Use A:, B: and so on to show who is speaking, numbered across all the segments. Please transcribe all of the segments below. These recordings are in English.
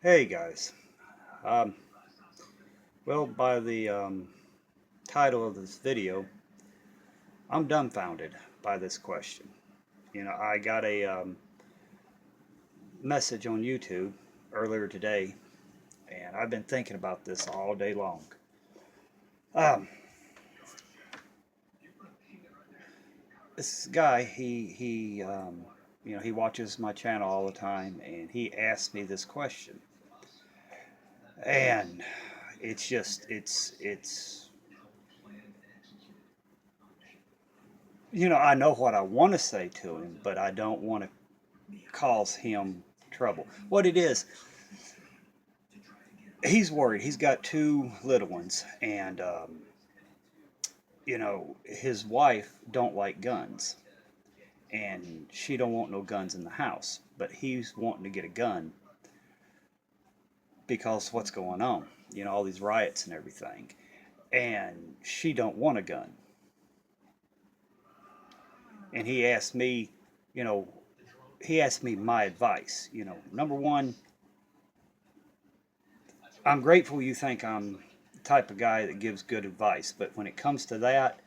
A: Hey guys. Um, well, by the title of this video, I'm dumbfounded by this question. I got a message on YouTube earlier today, and I've been thinking about this all day long. Um, this guy, he watches my channel all the time, and he asked me this question, and it's I know what I want to say to him, but I don't want to cause him trouble. What it is, he's worried. He's got two little ones, and his wife don't like guns, and she don't want no guns in the house. But he's wanting to get a gun because what's going on? All these riots and everything, and she don't want a gun. And you know, he asked me my advice. Number one, I'm grateful you think I'm the type of guy that gives good advice, but when it comes to that,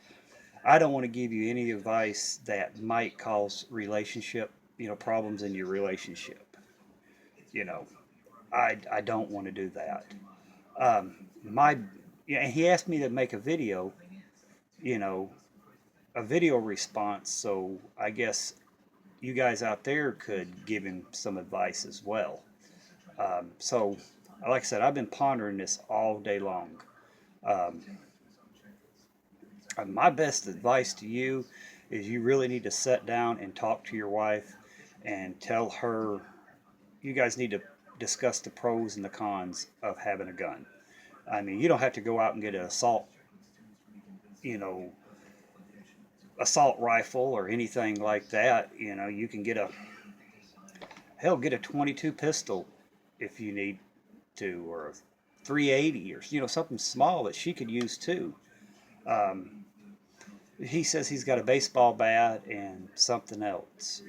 A: I don't want to give you any advice that might cause relationship, problems in your relationship. You know, I don't want to do that. My, yeah, and he asked me to make a video, you know, a video response. So I guess you guys out there could give him some advice as well. So, like I said, I've been pondering this all day long. Um, my best advice to you is you really need to sit down and talk to your wife and tell her you guys need to discuss the pros and the cons of having a gun. I mean, you don't have to go out and get an you know, assault rifle or anything like that. You can get a 22 pistol if you need to, or a 380, or something small that she could use too. Um, he says he's got a baseball bat and something else.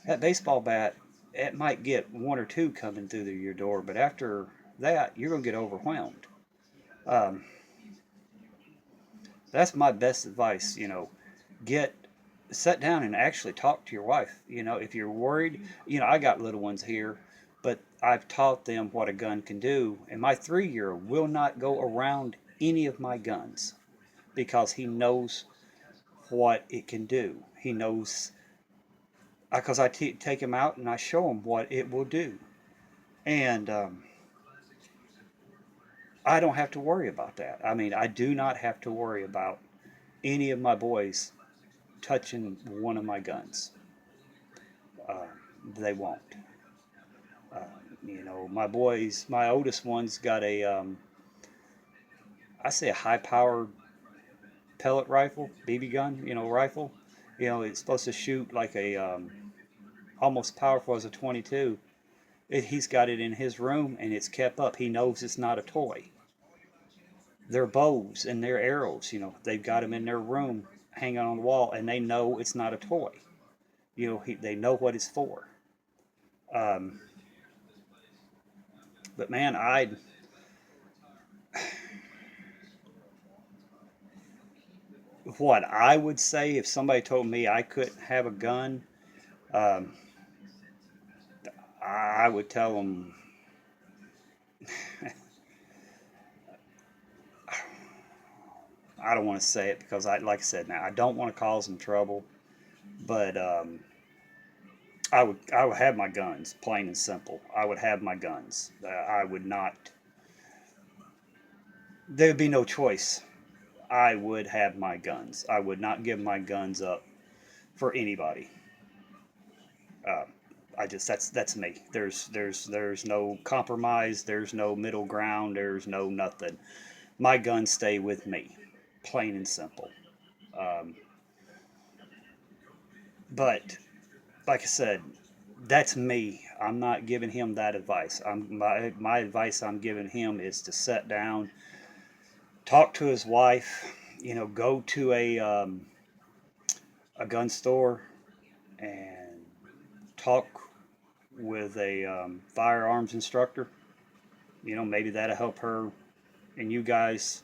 A: That baseball bat, it might get one or two coming through your door, but after that, you're going to get overwhelmed. Um, that's my best advice. Get sit down and actually talk to your wife. If you're worried, I got little ones here, but I've taught them what a gun can do, and my 3-year-old will not go around any of my guns because he knows what it can do. He knows because take him out and I show him what it will do, and I don't have to worry about that. I mean, I do not have to worry about any of my boys touching one of my guns. Uh, they won't. Uh, my oldest one's got I say a high powered pellet rifle, BB gun, rifle. It's supposed to shoot like a almost powerful as a 22. He's got it in his room and it's kept up. He knows it's not a toy. Their bows and their arrows, they've got them in their room hanging on the wall and they know it's not a toy. They know what it's for. Um, but man, what I would say if somebody told me I couldn't have a gun, um, I would tell them, I don't want to say it because like I said, now I don't want to cause them trouble, but I would have my guns, plain and simple. I would have my guns. I would not. There would be no choice. I would have my guns. I would not give my guns up for anybody. Uh, that's me. There's no compromise. There's no middle ground. There's no nothing. My guns stay with me, plain and simple. Um, but like I said, that's me. I'm not giving him that advice. My advice I'm giving him is to sit down, talk to his wife. Go to a gun store and talk. with a firearms instructor. Maybe that'll help her and you guys,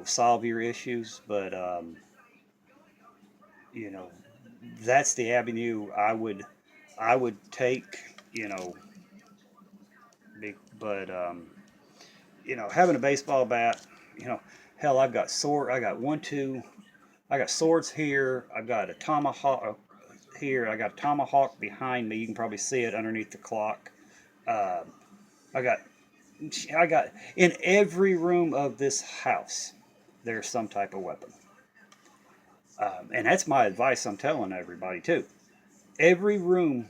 A: solve your issues. But you know, that's the avenue I would take. You know, but having a baseball bat, you know, hell, I got one, two, I got swords here. I've got a tomahawk here. I got a tomahawk behind me. You can probably see it underneath the clock. Uh, I got I got in every room of this house. There's some type of weapon, and that's my advice. I'm telling everybody too. Every room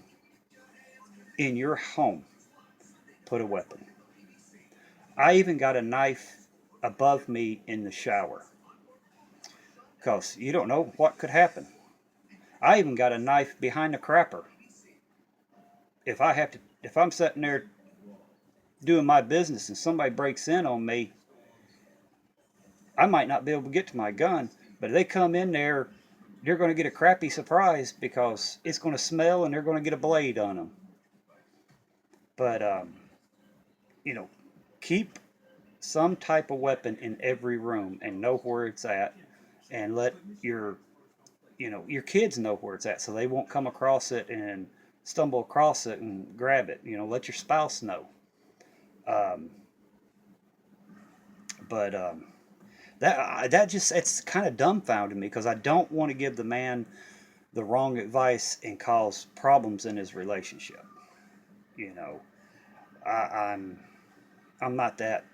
A: in your home, put a weapon. I even got a knife above me in the shower because you don't know what could happen. I even got a knife behind the crapper. If I'm sitting there doing my business and somebody breaks in on me, I might not be able to get to my gun. But if they come in there, they're going to get a crappy surprise because it's going to smell and they're going to get a blade on them. But you know, keep some type of weapon in every room and know where it's at, and let your kids know where it's at so they won't come across it and stumble across it and grab it. Let your spouse know. Um, but that just it's kind of dumbfounded me because I don't want to give the man the wrong advice and cause problems in his relationship. You know, I, I'm I'm not that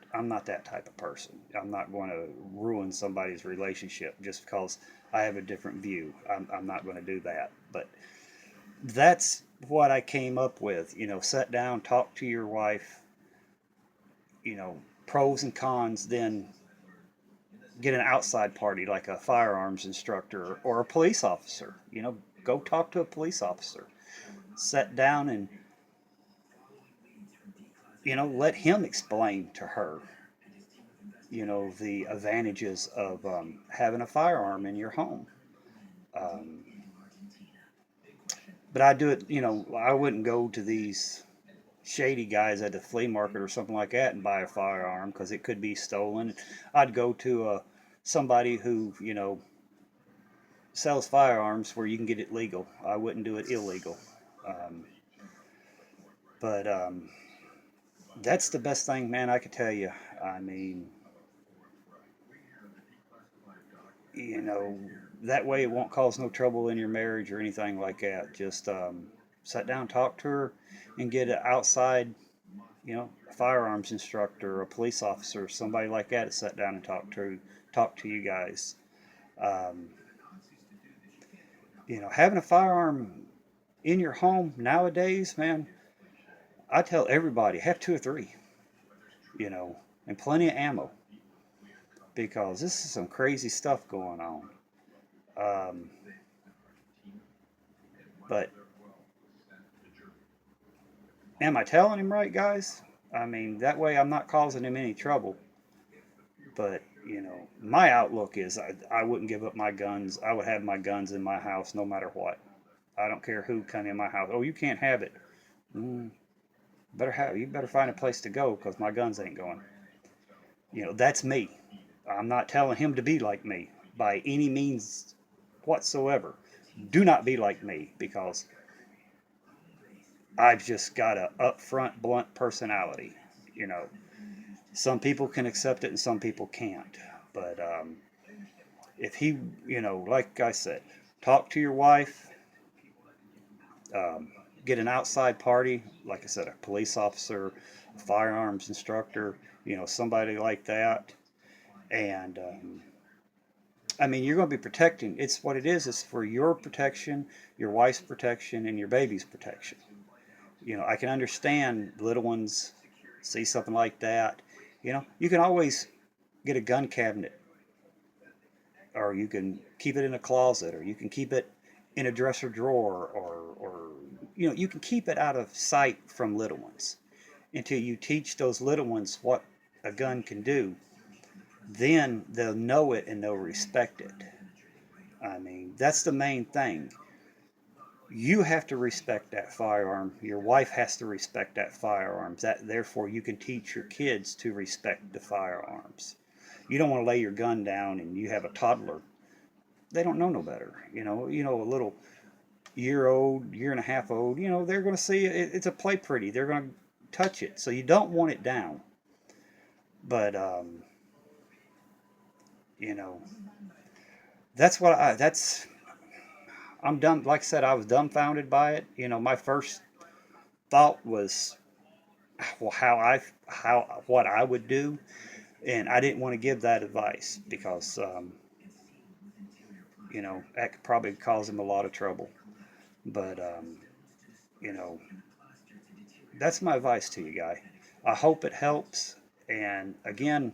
A: type of person. I'm not going to ruin somebody's relationship just because I have a different view. I'm not going to do that. But that's what I came up with. Sit down, talk to your wife. Pros and cons. Then get an outside party like a firearms instructor or a police officer. Go talk to a police officer. Sit down and let him explain to her the advantages of having a firearm in your home. Um, but I do it. I wouldn't go to these shady guys at the flea market or something like that and buy a firearm because it could be stolen. I'd go to somebody who sells firearms where you can get it legal. I wouldn't do it illegal. Um, but that's the best thing, man, I could tell you. I mean, you know, that way it won't cause no trouble in your marriage or anything like that. Just sit down, talk to her, and get an outside, a firearms instructor or a police officer, somebody like that to sit down and talk to you guys. Um, having a firearm in your home nowadays, man, I tell everybody have two or three, you know, and plenty of ammo because this is some crazy stuff going on. Um, but am I telling him right, guys? I mean, that way I'm not causing him any trouble. But, my outlook is I wouldn't give up my guns. I would have my guns in my house no matter what. I don't care who come in my house. Oh, you can't have it. Mm, you better find a place to go because my guns ain't going. That's me. I'm not telling him to be like me by any means whatsoever. Do not be like me because I've just got a upfront, blunt personality. You know, some people can accept it and some people can't. But if he, like I said, talk to your wife, um, get an outside party, like I said, a police officer, a firearms instructor, somebody like that. And I mean, you're going to be protecting. It's what it is. It's for your protection, your wife's protection, and your baby's protection. I can understand little ones see something like that. You can always get a gun cabinet, or you can keep it in a closet, or you can keep it in a dresser drawer, or you can keep it out of sight from little ones until you teach those little ones what a gun can do. Then they'll know it and they'll respect it. I mean, that's the main thing. you have to respect that firearm. Your wife has to respect that firearms. That therefore you can teach your kids to respect the firearms. You don't want to lay your gun down and you have a toddler. They don't know no better. A little year old, year and a half old. They're going to see it's a play pretty. They're going to touch it. So you don't want it down. But you know, that's what I. That's I'm dumb. Like I said, I was dumbfounded by it. My first thought was, well, how what I would do, and I didn't want to give that advice because that could probably cause him a lot of trouble. But you know, that's my advice to you, guy. I hope it helps. And again,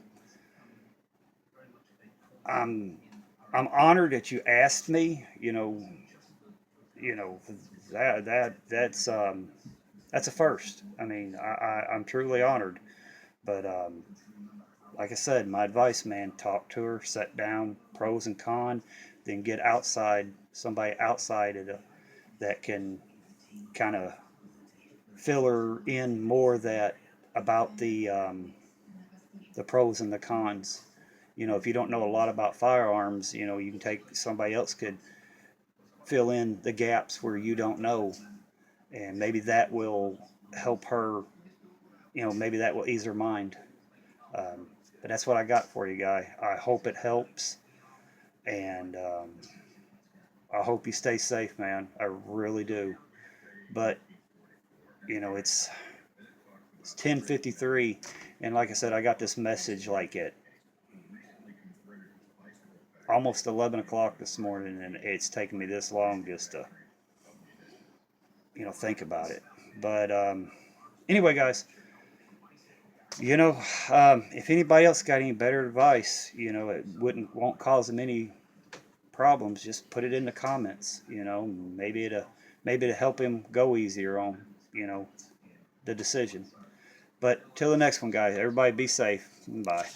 A: I'm I'm honored that you asked me. You know that's a first. I mean, I'm truly honored. But like I said, my advice, man, talk to her, sit down, pros and cons, then get outside somebody outside of that can kind of fill her in more that about the pros and the cons. If you don't know a lot about firearms, you can take somebody else could fill in the gaps where you don't know, and maybe that will help her. Maybe that will ease her mind. But that's what I got for you, guy. I hope it helps, and I hope you stay safe, man. I really do. But it's 10:53, and like I said, I got this message like at almost 11 o'clock this morning, and it's taken me this long just to think about it. But anyway, guys, if anybody else got any better advice, it won't cause them any problems, just put it in the comments. Maybe to help him go easier on the decision. But till the next one, guys, everybody be safe. Bye.